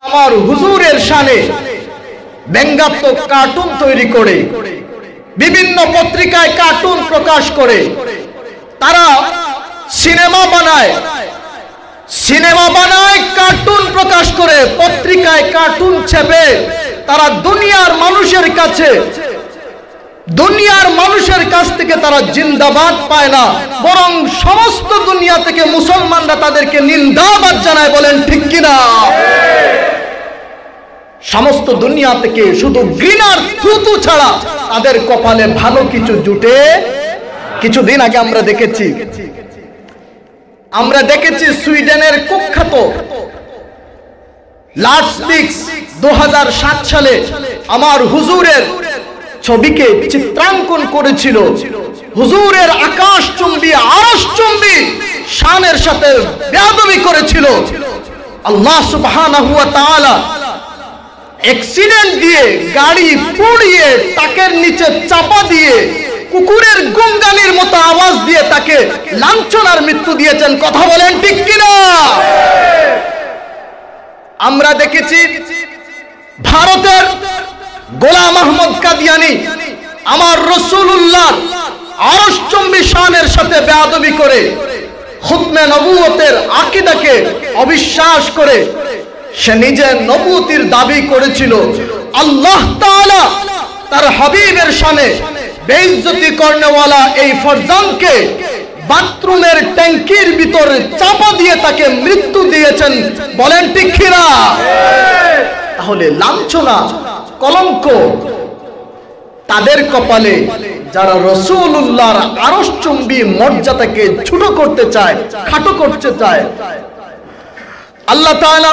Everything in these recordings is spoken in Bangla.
আমার হুজুরের শানে ব্যঙ্গাত্মক কার্টুন তৈরি করে বিভিন্ন পত্রিকায় কার্টুন প্রকাশ করে তারা সিনেমা বানায় কার্টুন প্রকাশ করে পত্রিকায় কার্টুন ছেপে তারা দুনিয়ার মানুষের কাছ থেকে তারা জিন্দাবাদ পায় না, বরং সমস্ত দুনিয়া থেকে মুসলমানরা তাদেরকে নিন্দাবাদ জানায়। বলেন ঠিক কিনা? সমস্ত দুনিয়া থেকে শুধু ঘৃণার থুতু ছাড়া তাদের কপালে ভালো কিছু জুটে। কিছুদিন আগে আমরা দেখেছি সুইডেনের কুখ্যাত লার্সবিক্স 2007 সালে আমার হুজুরের ছবিকে চিত্রাঙ্কন করেছিল। হুজুরের আকাশচুম্বী আরশচুম্বী শানের সাথে বেয়াদবি করেছিল। আল্লাহ সুবহানাহু ওয়া তাআলা অ্যাক্সিডেন্ট দিয়ে, গাড়ি পুড়িয়ে, টাকের নিচে চাপা দিয়ে, কুকুরের গুনগানির মতো আওয়াজ দিয়ে তাকে লাঞ্ছনার মৃত্যু দিয়েছেন। কথা বলেন ঠিক কিনা? আমরা দেখেছি ভারতের গোলাম আহমদ কাদিয়ানি আমার রাসূলুল্লাহর আরশচুম্বী শানের সাথে বেয়াদবি করে খুতমে নবুয়তের আকীদাকে অবিশ্বাস করে সে নিজে নবুয়তির দাবি করেছিল। আল্লাহ তাআলা তার হাবিবের শানে বেইজ্জতি করনেওয়ালা এই ফরজানকে বাথরুমের ট্যাঙ্কির ভিতরে চাপা দিয়ে তাকে মৃত্যু দিয়েছেন। বলেন ঠিক কিনা? তাহলে লাঞ্ছনা, কলঙ্ক তাদের কপালে যারা রাসূলুল্লাহর আরশচুম্বী মর্যাদাকে ছোট করতে চায়, খাটো করতে চায়। আল্লাহ তাআলা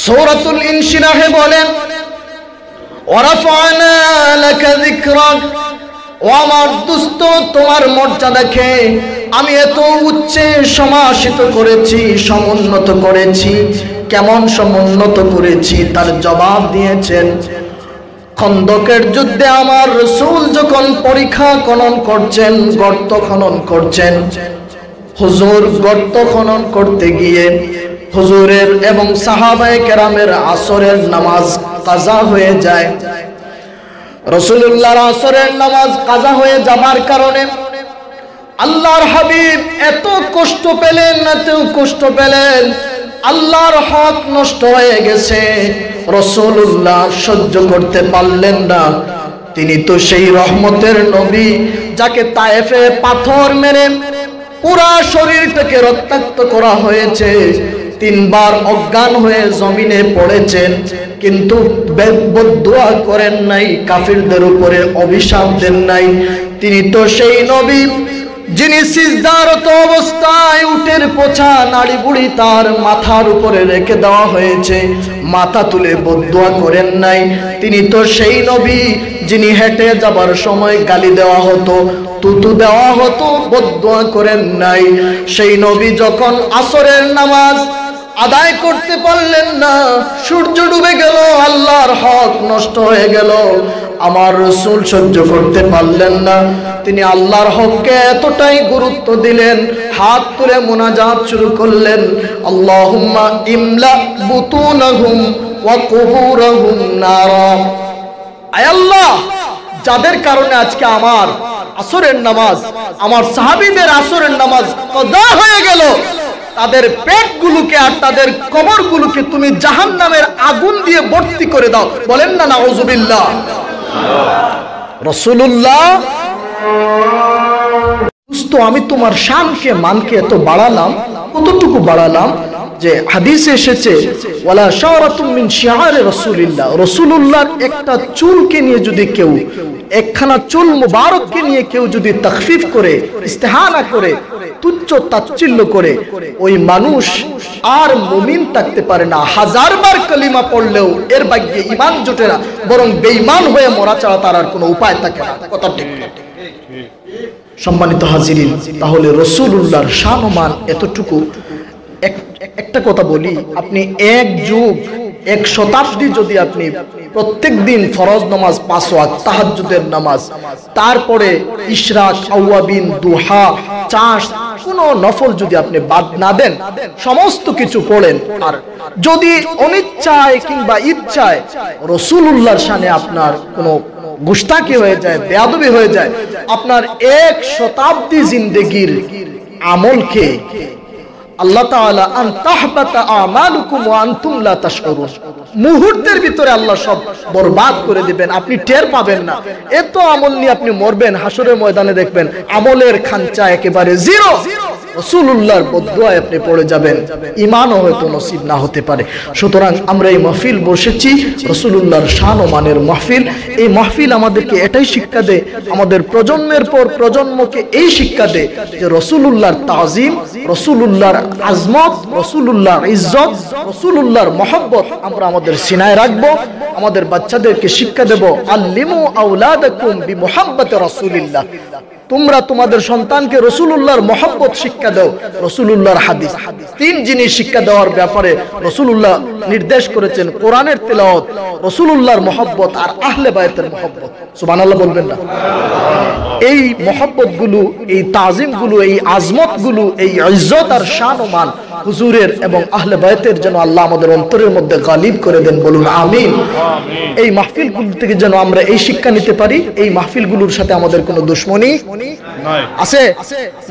সূরাতুল ইনশিরাহে বলেন, ওয়ারাফা'না লাকা যিকরাক, ও আমার দোস্ত তোমার মর্যাদাকে আমি এত উচ্চে সমাসিত করেছি, সমুন্নত করেছি। কেমন সমুন্নত করেছি তার জবাব দিয়েছেন। খন্দকের যুদ্ধে আমার রাসূল যখন পরীক্ষা খনন করছেন, গর্ত খনন করছেন, হুজুর গর্ত খনন করতে গিয়ে হুজুরের এবং সাহাবায়ে কেরামের আসরের নামাজ কাজা হয়ে যায়। রাসূলুল্লাহর আসরের নামাজ কাজা হয়ে যাবার কারণে আল্লাহর হাবিব এত কষ্ট পেলেন, আল্লাহর হক নষ্ট হয়ে গেছে। রাসূলুল্লাহ সহ্য করতে পারলেন না। তিনি তো সেই রহমতের নবী যাকে তায়েফে পাথর মেরে পুরা শরীরটাকে রক্তাক্ত করা হয়েছে। 3 বার অজ্ঞান হয়ে জমিনে পড়েছেন, কিন্তু বদদুয়া করেন নাই, কাফিরদের উপরে অভিশাপ দেন নাই। তিনি তো সেই নবী যিনি সিজদারত অবস্থায় উটের পোছা নাড়ি বুড়ি তার মাথার উপরে রেখে দেওয়া হয়েছে, মাথা তুলে বদদুয়া করেন নাই। তিনি তো সেই নবী যিনি হেঁটে যাবার সময় গালি দেওয়া হতো, তুতু দেওয়া হতো, বদদুয়া করেন নাই। সেই নবী যখন আসরের নামাজ আদায় করতে পারলেন না, সূর্য ডুবে গেল, আল্লাহর হক নষ্ট হয়ে গেল, আমার রাসূল সহ্য করতে পারলেন না। তিনি আল্লাহর হককে এতটাই গুরুত্ব দিলেন, হাত তুলে মুনাজাত শুরু করলেন, আল্লাহুম্মা ইমলা বুতুনাহুম ওয়া কুবুরহুম নারা। আয় আল্লাহ, যাদের কারণে আজকে আমার আসরের নামাজ, আমার সাহাবীদের আসরের নামাজ কাজা হয়ে গেল, তাদের পেটগুলোকে আর তাদের কবরগুলোকে তুমি জাহান্নামের আগুন দিয়ে ভর্তি করে দাও। বলেন না নাউযুবিল্লাহ। রাসূলুল্লাহ, দোস্ত আমি তোমার শানকে মানকে এত বাড়ালাম, কতটুকু বাড়ালাম যে হাদিসে এসেছে ওয়ালা শারাতুম মিন শিআরি রাসূলিল্লাহ, রাসূলুল্লাহর একটা চুলকে নিয়ে যদি কেউ, একখানা চুল মুবারককে নিয়ে কেউ যদি তাখফিফ করে, ইস্তেহানা করে, তুচ্ছ তাচ্ছিল্য করে, ওই মানুষ আর মুমিন থাকতে পারে না। 1000 বার কালিমা পড়লেও এর ভাগ্যে ঈমান জোটে না, বরং বেঈমান হয়ে মরা ছাড়া তার আর কোনো উপায় থাকে না। কথা ঠিক না? সম্মানিত হাজিরিন, তাহলে রাসূলুল্লাহর শান ও মান এতটুকু। একটা কথা বলি, আপনি 1 যুগ 1 শতাব্দী যদি আপনি প্রত্যেক দিন ফরজ নামাজ 5 ওয়াক্ত, তাহাজ্জুদের নামাজ, তারপরে ইশরাক, আওয়াবিন, দুহা, চাষ, কোন নফল যদি আপনি বাদ না দেন, সমস্ত কিছু পড়েন, আর যদি অনিচ্ছায় কিংবা ইচ্ছায় রাসূলুল্লাহর শানে আপনার কোনো গুস্তাখি হয়ে যায়, বেয়াদবি হয়ে যায়, আপনার 1 শতাব্দী জিন্দেগির আমলকে আল্লাহ তাআলা আন তাহবাতা আমালুকুম ওয়া আনতুম লা তাশউরুন, মুহূর্তের ভিতরে আল্লাহ সব বরবাদ করে দিবেন, আপনি টের পাবেন না। এত আমল নিয়ে আপনি মরবেন, হাসরের ময়দানে দেখবেন আমলের খাঞ্চা একেবারে জিরো, রাসূলুল্লাহর বদদুয়ায় আপনি পড়ে যাবেন, ঈমানও হয়তো নসিব না হতে পারে। সুতরাং আমরা এই মাহফিল বসেছি রাসূলুল্লাহর শান ও মানের মাহফিল। এই মাহফিল আমাদেরকে এটাই শিক্ষা দেয়, আমাদের প্রজন্মের পর প্রজন্মকে এই শিক্ষা দেয় যে রাসূলুল্লাহর তাজিম, রাসূলুল্লাহর আজমত, রাসূলুল্লাহর ইজ্জত, রাসূলুল্লাহর মহব্বত আমরা আমাদের সিনায় রাখবো। আমাদের বাচ্চাদেরকে শিক্ষা দেব, আল্লিমু আওলাদাকুম বিমুহাব্বতি রাসূলিল্লাহ, তোমরা তোমাদের সন্তানকে রাসূলুল্লাহর মহব্বত শিক্ষা দাও। রাসূলুল্লাহর হাদিস, 3 জিনিস শিক্ষা দেওয়ার ব্যাপারে রাসূলুল্লাহ নির্দেশ করেছেন, কোরআনের তেলাওয়াত, রাসূলুল্লাহর মহব্বত আর আহলে বায়তের মহব্বত। সুবহানাল্লাহ বলবেন না? এই মহব্বত গুলো, এই তাজিম গুলো, এই আজমত গুলো, এই ইজ্জত আর শান ও মান হুজুরের এবং আহলে বায়তের যেন আল্লাহ আমাদের অন্তরের মধ্যে গালিব করে দেন, বলুন আমিন। এই মাহফিলগুলো থেকে যেন আমরা এই শিক্ষা নিতে পারি, এই মাহফিলগুলোর সাথে আমাদের কোনো দুশমনি আছে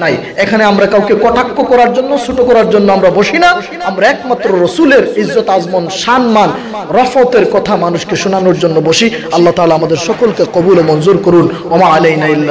নাই। এখানে আমরা কাউকে কটাক্ষ করার জন্য, ছোট করার জন্য আমরা বসি না, আমরা একমাত্র রাসূলের ইজ্জত আজমত সম্মান রফতের কথা মানুষকে শোনানোর জন্য বসি। আল্লাহ তাআলা আমাদের সকলকে কবুল ও মঞ্জুর করুন। ওমা আলাইনা ইল্লা